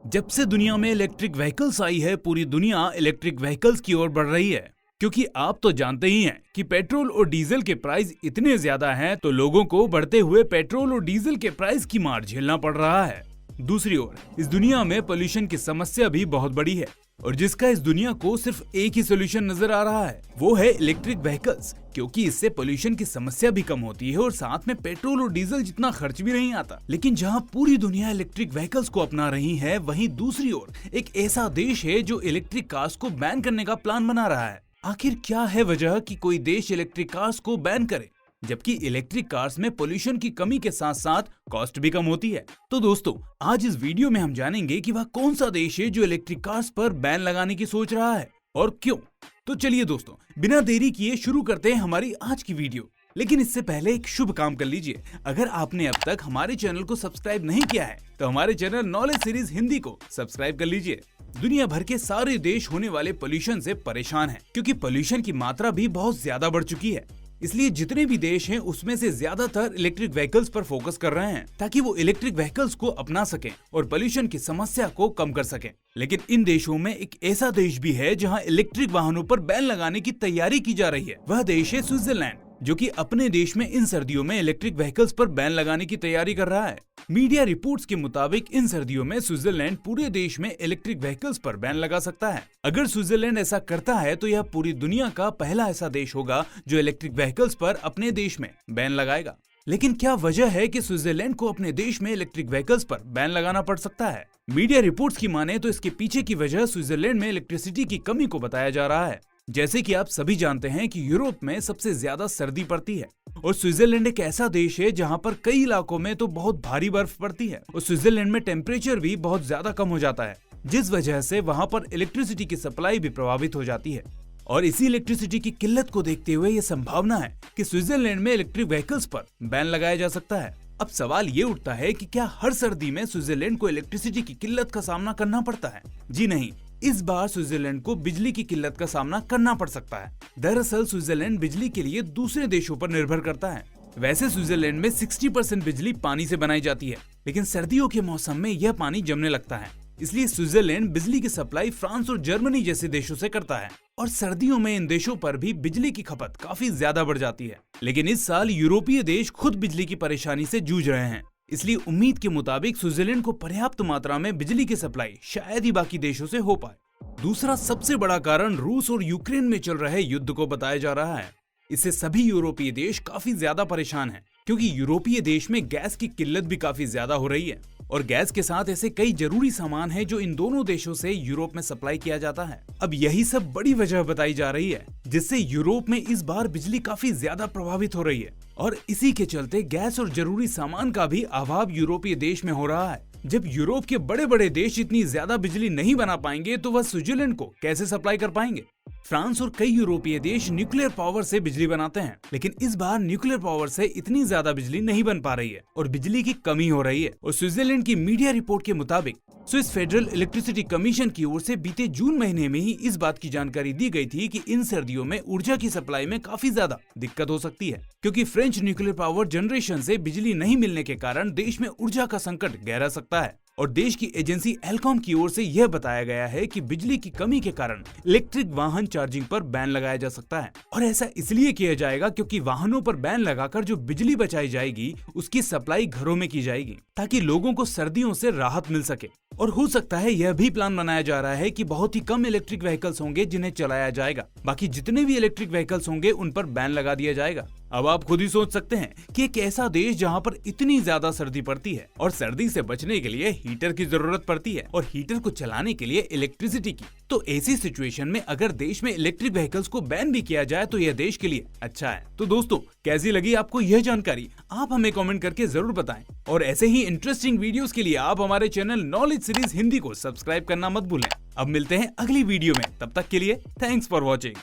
जब से दुनिया में इलेक्ट्रिक व्हीकल्स आई है, पूरी दुनिया इलेक्ट्रिक व्हीकल्स की ओर बढ़ रही है। क्योंकि आप तो जानते ही हैं कि पेट्रोल और डीजल के प्राइस इतने ज्यादा हैं, तो लोगों को बढ़ते हुए पेट्रोल और डीजल के प्राइस की मार झेलना पड़ रहा है। दूसरी ओर इस दुनिया में पोल्यूशन की समस्या भी बहुत बड़ी है और जिसका इस दुनिया को सिर्फ एक ही सोल्यूशन नजर आ रहा है, वो है इलेक्ट्रिक व्हीकल्स। क्योंकि इससे पोल्यूशन की समस्या भी कम होती है और साथ में पेट्रोल और डीजल जितना खर्च भी नहीं आता। लेकिन जहां पूरी दुनिया इलेक्ट्रिक व्हीकल्स को अपना रही है, वहीं दूसरी ओर एक ऐसा देश है जो इलेक्ट्रिक कार्स को बैन करने का प्लान बना रहा है। आखिर क्या है वजह कि कोई देश इलेक्ट्रिक कार्स को बैन करे, जबकि इलेक्ट्रिक कार्स में पोल्यूशन की कमी के साथ साथ कॉस्ट भी कम होती है। तो दोस्तों, आज इस वीडियो में हम जानेंगे कि वह कौन सा देश है जो इलेक्ट्रिक कार्स पर बैन लगाने की सोच रहा है और क्यों। तो चलिए दोस्तों, बिना देरी किए शुरू करते हैं हमारी आज की वीडियो। लेकिन इससे पहले एक शुभ काम कर लीजिए। अगर आपने अब तक हमारे चैनल को सब्सक्राइब नहीं किया है तो हमारे चैनल नॉलेज सीरीज हिंदी को सब्सक्राइब कर लीजिए। दुनिया भर के सारे देश होने वाले पोल्यूशन से परेशान हैं, क्योंकि पोल्यूशन की मात्रा भी बहुत ज्यादा बढ़ चुकी है। इसलिए जितने भी देश हैं उसमें से ज्यादातर इलेक्ट्रिक व्हीकल्स पर फोकस कर रहे हैं, ताकि वो इलेक्ट्रिक व्हीकल्स को अपना सकें और पोल्यूशन की समस्या को कम कर सकें। लेकिन इन देशों में एक ऐसा देश भी है जहां इलेक्ट्रिक वाहनों पर बैन लगाने की तैयारी की जा रही है। वह देश है स्विट्जरलैंड, जो कि अपने देश में इन सर्दियों में इलेक्ट्रिक व्हीकल्स पर बैन लगाने की तैयारी कर रहा है। मीडिया रिपोर्ट्स के मुताबिक इन सर्दियों में स्विट्जरलैंड पूरे देश में इलेक्ट्रिक व्हीकल्स पर बैन लगा सकता है। अगर स्विट्जरलैंड ऐसा करता है तो यह पूरी दुनिया का पहला ऐसा देश होगा जो इलेक्ट्रिक व्हीकल्स पर अपने देश में बैन लगाएगा। लेकिन क्या वजह है कि स्विट्जरलैंड को अपने देश में इलेक्ट्रिक व्हीकल्स पर बैन लगाना पड़ सकता है? मीडिया रिपोर्ट्स की माने तो इसके पीछे की वजह स्विट्जरलैंड में इलेक्ट्रिसिटी की कमी को बताया जा रहा है। जैसे कि आप सभी जानते हैं कि यूरोप में सबसे ज्यादा सर्दी पड़ती है और स्विट्जरलैंड एक ऐसा देश है जहां पर कई इलाकों में तो बहुत भारी बर्फ पड़ती है और स्विट्जरलैंड में टेम्परेचर भी बहुत ज्यादा कम हो जाता है, जिस वजह से वहां पर इलेक्ट्रिसिटी की सप्लाई भी प्रभावित हो जाती है। और इसी इलेक्ट्रिसिटी की किल्लत को देखते हुए ये संभावना है कि स्विट्जरलैंड में इलेक्ट्रिक व्हीकल्स पर बैन लगाया जा सकता है। अब सवाल ये उठता है कि क्या हर सर्दी में स्विट्जरलैंड को इलेक्ट्रिसिटी की किल्लत का सामना करना पड़ता है? जी नहीं, इस बार स्विट्जरलैंड को बिजली की किल्लत का सामना करना पड़ सकता है। दरअसल स्विट्जरलैंड बिजली के लिए दूसरे देशों पर निर्भर करता है। वैसे स्विट्जरलैंड में 60% बिजली पानी से बनाई जाती है, लेकिन सर्दियों के मौसम में यह पानी जमने लगता है। इसलिए स्विट्जरलैंड बिजली की सप्लाई फ्रांस और जर्मनी जैसे देशों से करता है और सर्दियों में इन देशों पर भी बिजली की खपत काफी ज्यादा बढ़ जाती है। लेकिन इस साल यूरोपीय देश खुद बिजली की परेशानी से जूझ रहे हैं, इसलिए उम्मीद के मुताबिक स्विट्जरलैंड को पर्याप्त मात्रा में बिजली की सप्लाई शायद ही बाकी देशों से हो पाए। दूसरा सबसे बड़ा कारण रूस और यूक्रेन में चल रहे युद्ध को बताया जा रहा है। इससे सभी यूरोपीय देश काफी ज्यादा परेशान हैं, क्योंकि यूरोपीय देश में गैस की किल्लत भी काफी ज्यादा हो रही है और गैस के साथ ऐसे कई जरूरी सामान हैं जो इन दोनों देशों से यूरोप में सप्लाई किया जाता है। अब यही सब बड़ी वजह बताई जा रही है जिससे यूरोप में इस बार बिजली काफी ज्यादा प्रभावित हो रही है और इसी के चलते गैस और जरूरी सामान का भी अभाव यूरोपीय देश में हो रहा है। जब यूरोप के बड़े बड़े देश इतनी ज्यादा बिजली नहीं बना पाएंगे तो वह स्विट्जरलैंड को कैसे सप्लाई कर पाएंगे? फ्रांस और कई यूरोपीय देश न्यूक्लियर पावर से बिजली बनाते हैं, लेकिन इस बार न्यूक्लियर पावर से इतनी ज्यादा बिजली नहीं बन पा रही है और बिजली की कमी हो रही है। और स्विट्जरलैंड की मीडिया रिपोर्ट के मुताबिक स्विस फेडरल इलेक्ट्रिसिटी कमीशन की ओर से बीते जून महीने में ही इस बात की जानकारी दी गई थी कि इन सर्दियों में ऊर्जा की सप्लाई में काफी ज्यादा दिक्कत हो सकती है, क्योंकि फ्रेंच न्यूक्लियर पावर जनरेशन से बिजली नहीं मिलने के कारण देश में ऊर्जा का संकट गहरा सकता है। और देश की एजेंसी एल्कॉम की ओर से यह बताया गया है कि बिजली की कमी के कारण इलेक्ट्रिक वाहन चार्जिंग पर बैन लगाया जा सकता है। और ऐसा इसलिए किया जाएगा क्योंकि वाहनों पर बैन लगाकर जो बिजली बचाई जाएगी उसकी सप्लाई घरों में की जाएगी, ताकि लोगों को सर्दियों से राहत मिल सके। और हो सकता है यह भी प्लान बनाया जा रहा है कि बहुत ही कम इलेक्ट्रिक व्हीकल्स होंगे जिन्हें चलाया जाएगा, बाकी जितने भी इलेक्ट्रिक व्हीकल्स होंगे उन पर बैन लगा दिया जाएगा। अब आप खुद ही सोच सकते हैं कि एक ऐसा देश जहां पर इतनी ज्यादा सर्दी पड़ती है और सर्दी से बचने के लिए हीटर की जरूरत पड़ती है और हीटर को चलाने के लिए इलेक्ट्रिसिटी की, तो ऐसी सिचुएशन में अगर देश में इलेक्ट्रिक व्हीकल्स को बैन भी किया जाए तो यह देश के लिए अच्छा है। तो दोस्तों, कैसी लगी आपको यह जानकारी? आप हमें कमेंट करके जरूर बताएं और ऐसे ही इंटरेस्टिंग वीडियोस के लिए आप हमारे चैनल नॉलेज सीरीज हिंदी को सब्सक्राइब करना मत भूलें। अब मिलते हैं अगली वीडियो में, तब तक के लिए थैंक्स फॉर वॉचिंग।